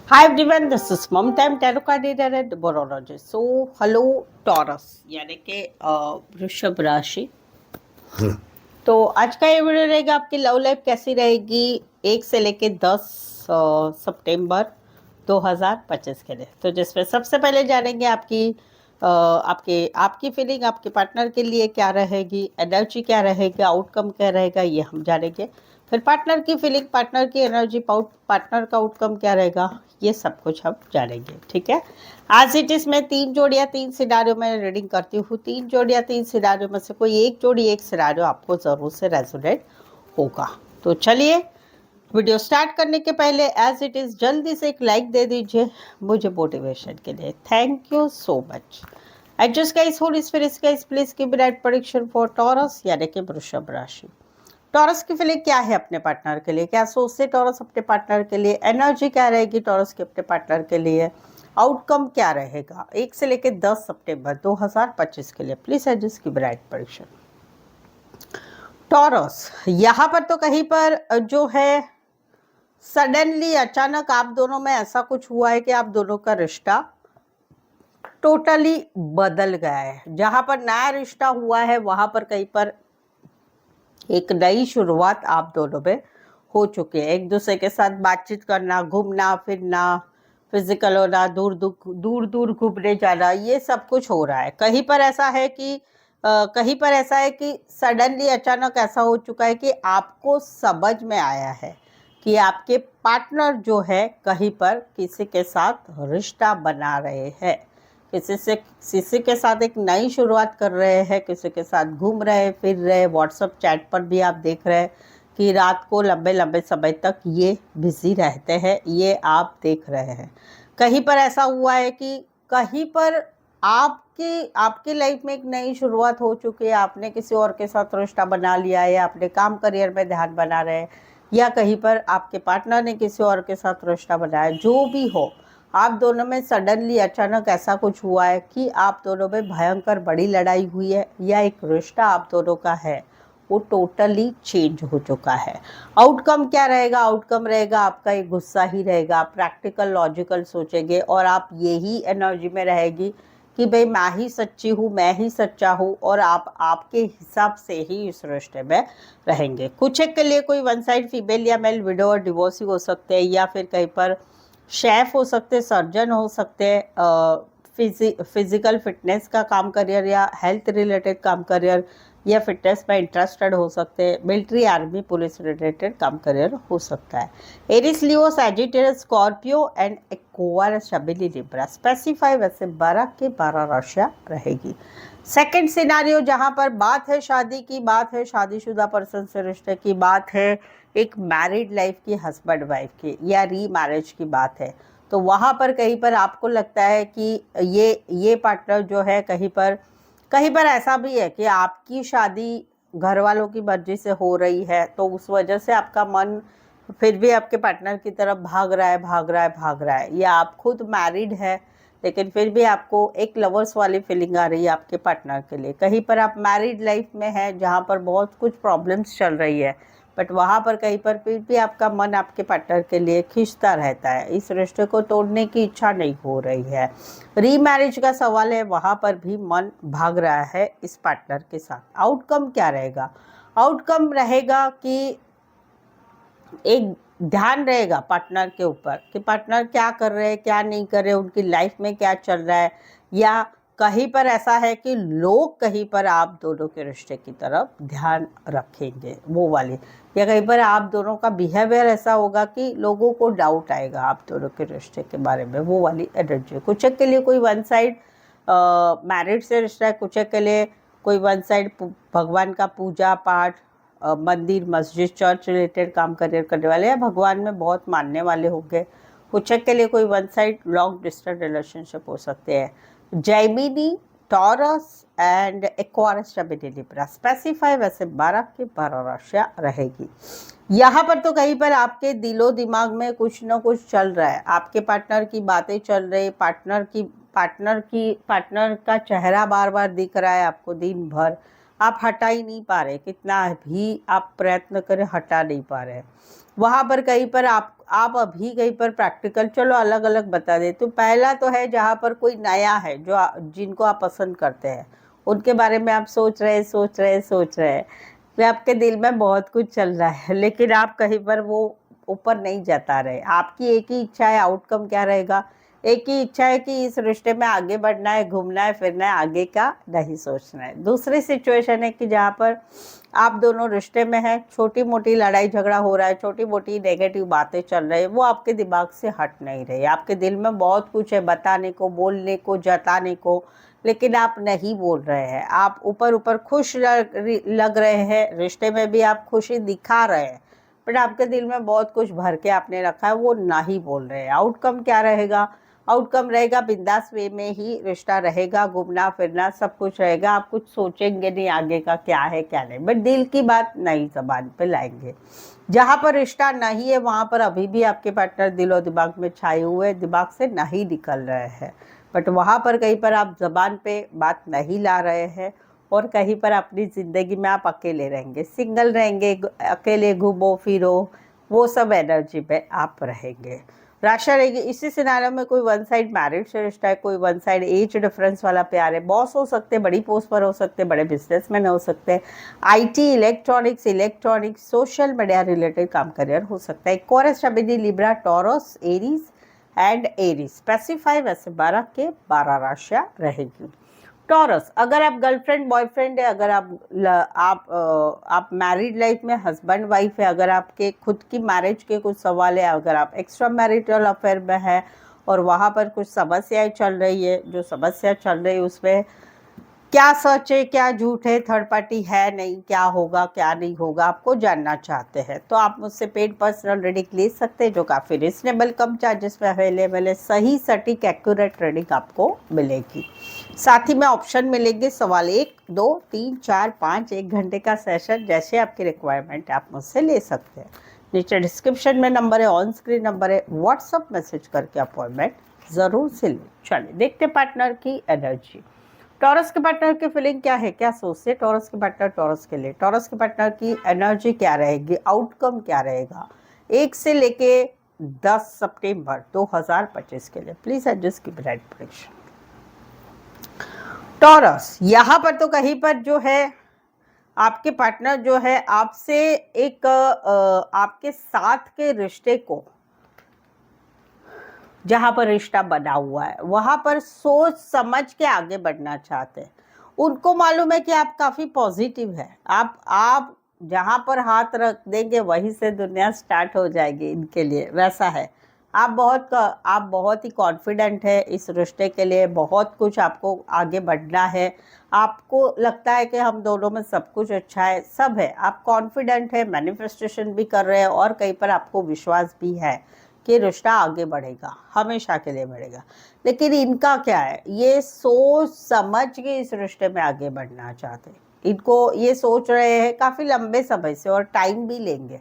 Hi everyone, this is Mamta. I'm tarot card reader and numerologist. So, hello Taurus, यानी कि वृषभ राशि। तो आज का ये वीडियो रहेगा आपकी लव लाइफ कैसी रहेगी 1 से लेके 10 सितंबर 2025 के लिए। तो जिसमें सबसे पहले जानेंगे आपकी फीलिंग आपके पार्टनर के लिए क्या रहेगी, एनर्जी क्या रहेगी, आउटकम क्या रहेगा, ये हम जानेंगे। फिर पार्टनर की फीलिंग, पार्टनर की एनर्जी, पार्टनर का आउटकम क्या रहेगा, ये सब कुछ हम जानेंगे। ठीक है। आज इट इज मैं 3 जोड़ियाँ 3 सिनारियों में रीडिंग करती हूँ। 3 जोड़ियाँ 3 सिनारियों में से कोई एक जोड़ी एक सिनारियो आपको ज़रूर से रेजोनेट होगा। तो चलिए, वीडियो स्टार्ट करने के पहले एज इट इज़ जल्दी से एक लाइक दे दीजिए मुझे मोटिवेशन के लिए। Thank you so much. Adjust guys, holy spirits guys, please give me right prediction for Taurus यानी कि वृषभ राशि। टॉरस की फीलिंग क्या है अपने पार्टनर के लिए, क्या सोचते टॉरस अपने पार्टनर के लिए, एनर्जी क्या रहेगी टॉरस के अपने पार्टनर के लिए, आउटकम क्या रहेगा 1 से लेकर 10 सितंबर 2025 के लिए। Please adjust give right prediction. Taurus यहाँ पर तो कहीं पर जो है सडनली अचानक आप दोनों में ऐसा कुछ हुआ है कि आप दोनों का रिश्ता टोटली बदल गया है। जहां पर नया रिश्ता हुआ है वहां पर कहीं पर एक नई शुरुआत आप दोनों में हो चुकी है। एक दूसरे के साथ बातचीत करना, घूमना फिरना, फिजिकल होना, दूर दूर दूर घूमने जाना, ये सब कुछ हो रहा है। कहीं पर ऐसा है कि सडनली अचानक ऐसा हो चुका है कि आपको समझ में आया है कि आपके पार्टनर जो है कहीं पर किसी के साथ रिश्ता बना रहे हैं, किसी के साथ एक नई शुरुआत कर रहे हैं, किसी के साथ घूम रहे फिर रहे। व्हाट्सएप चैट पर भी आप देख रहे हैं कि रात को लंबे लंबे समय तक ये बिजी रहते हैं, ये आप देख रहे हैं। कहीं पर ऐसा हुआ है कि कहीं पर आपकी लाइफ में एक नई शुरुआत हो चुकी है, आपने किसी और के साथ रिश्ता बना लिया है, आपने काम करियर में ध्यान बना रहे हैं, या कहीं पर आपके पार्टनर ने किसी और के साथ रिश्ता बनाया। जो भी हो, आप दोनों में सडनली अचानक ऐसा कुछ हुआ है कि आप दोनों में भयंकर बड़ी लड़ाई हुई है, या एक रिश्ता आप दोनों का है वो टोटली चेंज हो चुका है। आउटकम क्या रहेगा? आउटकम रहेगा आपका एक गुस्सा ही रहेगा, आप प्रैक्टिकल लॉजिकल सोचेंगे और आप यही एनर्जी में रहेगी कि भाई मैं ही सच्ची हूँ, मैं ही सच्चा हूँ, और आप आपके हिसाब से ही इस रिश्ते में रहेंगे। कुछ एक के लिए कोई वन साइड फीमेल या मेल विडो और डिवोर्स हो सकते हैं, या फिर कहीं पर शेफ हो सकते, सर्जन हो सकते, फिजिकल फिटनेस का काम करियर या हेल्थ रिलेटेड काम करियर या फिटनेस में इंटरेस्टेड हो सकते हैं, मिलिट्री आर्मी पुलिस रिलेटेड काम करियर हो सकता है। Aries Leo Sagittarius Scorpio and Aquarius शबिली लिब्रा। स्पेसिफाई वैसे 12 के 12 राशियाँ रहेगी। सेकंड सिनारियो जहाँ पर बात है शादी की, बात है शादीशुदा पर्सन से रिश्ते की, बात है एक मैरिड लाइफ की, हस्बैंड वाइफ की या री मैरिज की बात है। तो वहाँ पर कहीं पर आपको लगता है कि ये पार्टनर जो है कहीं पर ऐसा भी है कि आपकी शादी घर वालों की मर्जी से हो रही है, तो उस वजह से आपका मन फिर भी आपके पार्टनर की तरफ भाग रहा है, या आप खुद मैरिड है लेकिन फिर भी आपको एक लवर्स वाली फीलिंग आ रही है आपके पार्टनर के लिए। कहीं पर आप मैरिड लाइफ में हैं जहाँ पर बहुत कुछ प्रॉब्लम्स चल रही है, बट वहाँ पर कहीं पर फिर भी आपका मन आपके पार्टनर के लिए खींचता रहता है, इस रिश्ते को तोड़ने की इच्छा नहीं हो रही है। रीमैरिज का सवाल है, वहाँ पर भी मन भाग रहा है इस पार्टनर के साथ। आउटकम क्या रहेगा? आउटकम रहेगा कि एक ध्यान रहेगा पार्टनर के ऊपर कि पार्टनर क्या कर रहे हैं, क्या नहीं कर रहे, उनकी लाइफ में क्या चल रहा है, या कहीं पर ऐसा है कि लोग कहीं पर आप दोनों के रिश्ते की तरफ ध्यान रखेंगे, वो वाली, या कहीं पर आप दोनों का बिहेवियर ऐसा होगा कि लोगों को डाउट आएगा आप दोनों के रिश्ते के बारे में, वो वाली एनर्जी। कुछ एक के लिए कोई वन साइड मैरिड से रिश्ता है, कुछ एक के लिए कोई वन साइड भगवान का पूजा पाठ, मंदिर मस्जिद चर्च रिलेटेड काम करियर करने वाले या भगवान में बहुत मानने वाले होंगे। कुछ के लिए कोई one side long distance relationship हो सकते हैं। जैमिनी, टॉरस एंड एक्वारियस शबिली लिब्रा। स्पेसिफाई वैसे 12 की 12 राशियाँ रहेगी। यहाँ पर तो कहीं पर आपके दिलो दिमाग में कुछ ना कुछ चल रहा है, आपके पार्टनर की बातें चल रही, पार्टनर का चेहरा बार बार दिख रहा है आपको दिन भर, आप हटा ही नहीं पा रहे, कितना भी आप प्रयत्न करें हटा नहीं पा रहे। वहाँ पर कहीं पर आप अभी कहीं पर प्रैक्टिकल, चलो अलग अलग बता दे। तो पहला तो है जहाँ पर कोई नया है जो जिनको आप पसंद करते हैं, उनके बारे में आप सोच रहे हैं कि आपके दिल में बहुत कुछ चल रहा है, लेकिन आप कहीं पर वो ऊपर नहीं जता रहे। आपकी एक ही इच्छा है, आउटकम क्या रहेगा, एक ही इच्छा है कि इस रिश्ते में आगे बढ़ना है, घूमना है, फिरना है, आगे का नहीं सोचना है। दूसरी सिचुएशन है कि जहाँ पर आप दोनों रिश्ते में हैं, छोटी मोटी लड़ाई झगड़ा हो रहा है, छोटी मोटी नेगेटिव बातें चल रही है, वो आपके दिमाग से हट नहीं रही। आपके दिल में बहुत कुछ है बताने को, बोलने को, जताने को, लेकिन आप नहीं बोल रहे हैं। आप ऊपर ऊपर खुश लग रहे हैं, रिश्ते में भी आप खुशी दिखा रहे हैं, बट आपके दिल में बहुत कुछ भर के आपने रखा है, वो नहीं बोल रहे हैं। आउटकम क्या रहेगा, आउटकम रहेगा बिंदास वे में ही रिश्ता रहेगा, घूमना फिरना सब कुछ रहेगा। आप कुछ सोचेंगे नहीं आगे का क्या है क्या नहीं, बट दिल की बात नहीं जबान पे लाएंगे। जहाँ पर रिश्ता नहीं है वहाँ पर अभी भी आपके पार्टनर दिलो दिमाग में छाए हुए, दिमाग से नहीं निकल रहे हैं, बट वहाँ पर कहीं पर आप जबान पे बात नहीं ला रहे हैं, और कहीं पर अपनी ज़िंदगी में आप अकेले रहेंगे, सिंगल रहेंगे, अकेले घूमो फिरो, वो सब एनर्जी पे आप रहेंगे। राशा रहेगी इसी सिनारियो में कोई वन साइड मैरिड से रिश्ता है, कोई वन साइड एज डिफरेंस वाला प्यार है। बॉस हो सकते, बड़ी पोस्ट पर हो सकते, बड़े बिजनेसमैन हो सकते, IT, electronics, social media related काम करियर हो सकता है। एक्वेरियस, शबीनी, Libra, Taurus, Aries and Aries. Specify वैसे 12 के 12 राशियां रहेगी। टॉरस, अगर आप गर्लफ्रेंड बॉयफ्रेंड है, अगर आप मैरिड लाइफ में हस्बैंड वाइफ है, अगर आपके खुद की मैरिज के कुछ सवाल है, अगर आप एक्स्ट्रा मैरिटल अफेयर में है और वहाँ पर कुछ समस्याएं चल रही है, जो समस्या चल रही है उसमें क्या सच है क्या झूठ है, थर्ड पार्टी है नहीं, क्या होगा क्या नहीं होगा, आपको जानना चाहते हैं, तो आप मुझसे पेड पर्सनल रीडिंग ले सकते हैं, जो काफ़ी रिजनेबल कम चार्जेस में अवेलेबल है। सही सटीक एक्यूरेट रीडिंग आपको मिलेगी। साथ ही में ऑप्शन मिलेंगे सवाल 1, 2, 3, 4, 5, 1 घंटे का सेशन, जैसे आपकी रिक्वायरमेंट आप मुझसे ले सकते हैं। नीचे डिस्क्रिप्शन में नंबर है, ऑन स्क्रीन नंबर है, व्हाट्सअप मैसेज करके अपॉइंटमेंट ज़रूर से लें। चलिए देखते पार्टनर की एनर्जी। टॉरस के पार्टनर की फीलिंग क्या है, क्या सोचते हैं टॉरस के पार्टनर टॉरस के लिए, टॉरस के पार्टनर की एनर्जी क्या रहेगी, आउटकम क्या रहेगा 1 से लेके 10 सितंबर 2025 के लिए। प्लीज एडजस्ट की ब्राइट प्रेडिक्शन। टॉरस, यहाँ पर तो कहीं पर जो है आपके पार्टनर जो है आपसे एक आपके साथ के रिश्ते को, जहाँ पर रिश्ता बना हुआ है वहाँ पर सोच समझ के आगे बढ़ना चाहते हैं। उनको मालूम है कि आप काफ़ी पॉजिटिव है, आप जहाँ पर हाथ रख देंगे वहीं से दुनिया स्टार्ट हो जाएगी, इनके लिए वैसा है। आप बहुत ही कॉन्फिडेंट है इस रिश्ते के लिए, बहुत कुछ आपको आगे बढ़ना है, आपको लगता है कि हम दोनों में सब कुछ अच्छा है, सब है, आप कॉन्फिडेंट है, मैनिफेस्टेशन भी कर रहे हैं, और कहीं पर आपको विश्वास भी है कि रिश्ता आगे बढ़ेगा, हमेशा के लिए बढ़ेगा। लेकिन इनका क्या है, ये सोच समझ के इस रिश्ते में आगे बढ़ना चाहते हैं। इनको ये सोच रहे हैं काफ़ी लंबे समय से, और टाइम भी लेंगे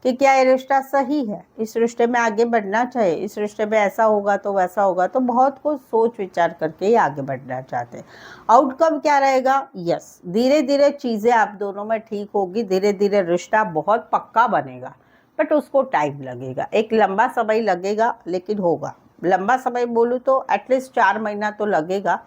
कि क्या ये रिश्ता सही है, इस रिश्ते में आगे बढ़ना चाहिए, इस रिश्ते में ऐसा होगा तो वैसा होगा, तो बहुत कुछ सोच विचार करके ही आगे बढ़ना चाहते हैं। आउटकम क्या रहेगा, यस, धीरे धीरे चीज़ें आप दोनों में ठीक होगी, धीरे धीरे रिश्ता बहुत पक्का बनेगा, बट उसको टाइम लगेगा, एक लंबा समय लगेगा, लेकिन होगा। लंबा समय बोलूँ तो एटलीस्ट 4 महीना तो लगेगा,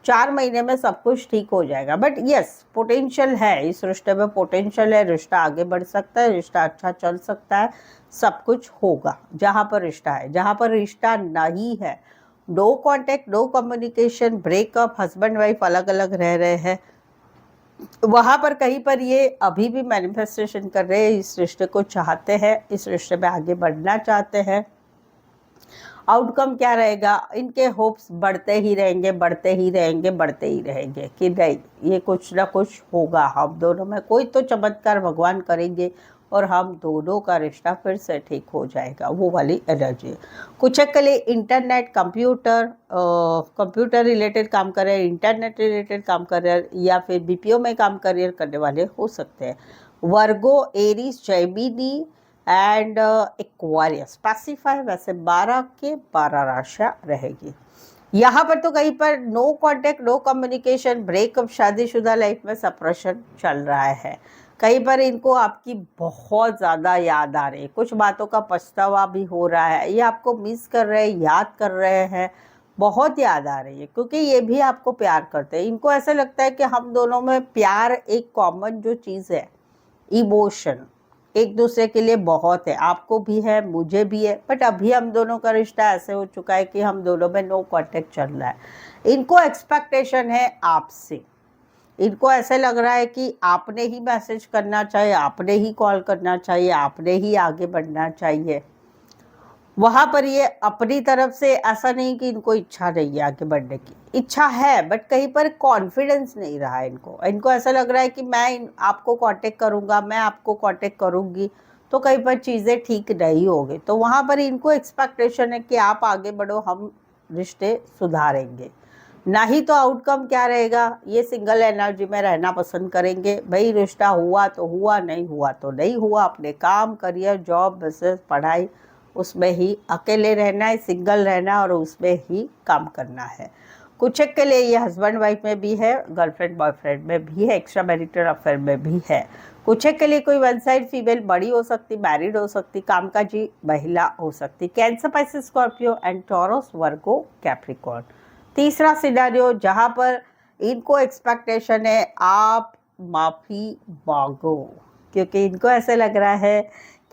4 महीने में सब कुछ ठीक हो जाएगा। बट यस, पोटेंशियल है इस रिश्ते में, पोटेंशियल है, रिश्ता आगे बढ़ सकता है, रिश्ता अच्छा चल सकता है, सब कुछ होगा जहाँ पर रिश्ता है। जहाँ पर रिश्ता नहीं है, no contact, no communication, breakup, husband wife अलग अलग रह रहे हैं, वहाँ पर कहीं पर ये अभी भी मैनिफेस्टेशन कर रहे हैं, इस रिश्ते को चाहते हैं, इस रिश्ते में आगे बढ़ना चाहते हैं। आउटकम क्या रहेगा, इनके होप्स बढ़ते ही रहेंगे, बढ़ते ही रहेंगे, बढ़ते ही रहेंगे कि नहीं ये कुछ ना कुछ होगा, हम दोनों में कोई तो चमत्कार भगवान करेंगे और हम दोनों का रिश्ता फिर से ठीक हो जाएगा, वो वाली एनर्जी। कुछ के लिए इंटरनेट, कंप्यूटर रिलेटेड काम कर रहे हैं, इंटरनेट रिलेटेड काम कर रहे हैं, या फिर बीपीओ में काम करियर करने वाले हो सकते हैं। Virgo, Aries, Gemini and Aquarius. Specify वैसे 12 के 12 राशियां रहेगी। यहाँ पर तो कहीं पर no contact, no communication, breakup, शादीशुदा लाइफ में सेपरेशन चल रहा है, कई बार इनको आपकी बहुत ज़्यादा याद आ रही है, कुछ बातों का पछतावा भी हो रहा है, ये आपको मिस कर रहे हैं, याद कर रहे हैं, बहुत याद आ रही है, क्योंकि ये भी आपको प्यार करते हैं। इनको ऐसा लगता है कि हम दोनों में प्यार एक कॉमन जो चीज़ है, इमोशन एक दूसरे के लिए बहुत है, आपको भी है, मुझे भी है। बट अभी हम दोनों का रिश्ता ऐसे हो चुका है कि हम दोनों में नो कांटेक्ट चल रहा है। इनको एक्सपेक्टेशन है आपसे, इनको ऐसे लग रहा है कि आपने ही मैसेज करना चाहिए, आपने ही कॉल करना चाहिए, आपने ही आगे बढ़ना चाहिए। वहाँ पर ये अपनी तरफ से ऐसा नहीं कि इनको इच्छा नहीं है आगे बढ़ने की, इच्छा है, बट कहीं पर कॉन्फिडेंस नहीं रहा है इनको ऐसा लग रहा है कि मैं आपको कांटेक्ट करूँगा, मैं आपको कांटेक्ट करूँगी तो कहीं पर चीज़ें ठीक नहीं होगी। तो वहाँ पर इनको एक्सपेक्टेशन है कि आप आगे बढ़ो, हम रिश्ते सुधारेंगे। ना ही तो आउटकम क्या रहेगा, ये सिंगल एनर्जी में रहना पसंद करेंगे। भाई रिश्ता हुआ तो हुआ, नहीं हुआ तो नहीं हुआ, अपने काम, करियर, जॉब, बिजनेस, पढ़ाई, उसमें ही अकेले रहना है, सिंगल रहना और उसमें ही काम करना है। कुछ एक के लिए ये हस्बैंड वाइफ में भी है, गर्लफ्रेंड बॉयफ्रेंड में भी है, एक्स्ट्रा मैरिटल अफेयर में भी है। कुछ एक के लिए कोई वन साइड फीमेल बड़ी हो सकती, मैरिड हो सकती, कामकाजी महिला हो सकती। Cancer, Pisces, Scorpio and taurus, Virgo, Capricorn. तीसरा सिनेरियो जहाँ पर इनको एक्सपेक्टेशन है आप माफ़ी मांगो, क्योंकि इनको ऐसे लग रहा है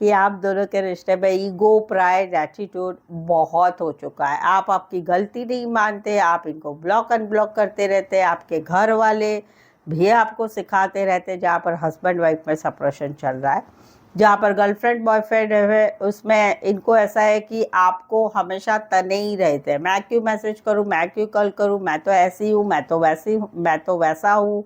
कि आप दोनों के रिश्ते में ईगो, प्राइड, एटीट्यूड बहुत हो चुका है। आप आपकी गलती नहीं मानते, आप इनको ब्लॉक अनब्लॉक करते रहते, आपके घर वाले भी आपको सिखाते रहते। जहाँ पर हस्बैंड वाइफ में सेपरेशन चल रहा है, जहाँ पर गर्लफ्रेंड बॉयफ्रेंड है, उसमें इनको ऐसा है कि आपको हमेशा तने ही रहते हैं। मैं क्यों मैसेज करूँ, मैं क्यों कॉल करूँ, मैं तो ऐसी हूँ, मैं तो वैसी हूँ, मैं तो वैसा हूँ,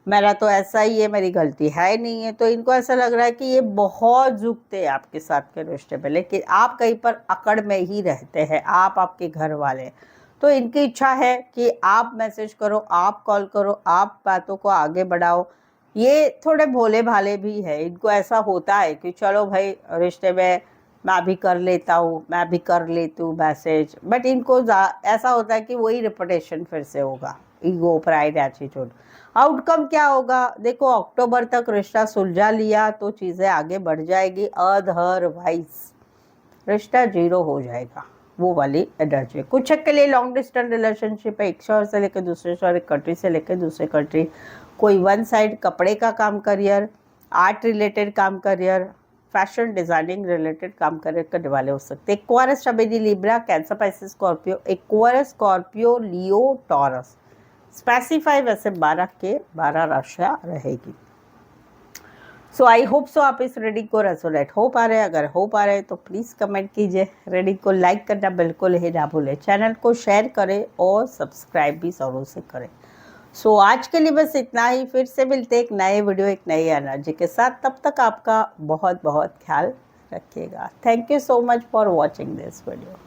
मेरा तो ऐसा ही है, मेरी गलती है नहीं है। तो इनको ऐसा लग रहा है कि ये बहुत झुकते हैं आपके साथ के रिश्ते में, लेकिन आप कहीं पर अकड़ में ही रहते हैं, आप आपके घर वाले। तो इनकी इच्छा है कि आप मैसेज करो, आप कॉल करो, आप बातों को आगे बढ़ाओ। ये थोड़े भोले भाले भी है, इनको ऐसा होता है कि चलो भाई रिश्ते में मैं भी कर लेता हूँ, मैं भी कर लेती हूँ मैसेज। बट इनको ऐसा होता है कि वही रिपीटेशन फिर से होगा, ईगो, प्राइड, एटीट्यूड। आउटकम क्या होगा, देखो अक्टूबर तक रिश्ता सुलझा लिया तो चीज़ें आगे बढ़ जाएगी, अदरवाइज रिश्ता जीरो हो जाएगा, वो वाली एनर्जी। कुछ के लिए लॉन्ग डिस्टेंस रिलेशनशिप है, एक शहर से लेकर दूसरे शहर, एक कंट्री से लेकर दूसरे कंट्री। कोई वन साइड कपड़े का काम करियर, आर्ट रिलेटेड काम करियर, फैशन डिजाइनिंग रिलेटेड काम करने वाले हो सकते। एक्वायरस, शबेदी, Libra, Cancer, Pisces, Scorpio. Aquarius, Scorpio, Leo, Taurus. Specify वैसे 12 के 12 राशियाँ रहेगी। सो आई होप सो आप इस रीडिंग को रेजोनेट हो पा रहे हैं। अगर हो पा रहे हैं तो प्लीज़ कमेंट कीजिए, रीडिंग को लाइक करना बिल्कुल ही ना भूलें, चैनल को शेयर करें और सब्सक्राइब भी ज़रूर से करें। सो आज के लिए बस इतना ही, फिर से मिलते एक नए वीडियो, एक नई एनर्जी के साथ। तब तक आपका बहुत बहुत ख्याल रखिएगा। Thank you so much for watching this video.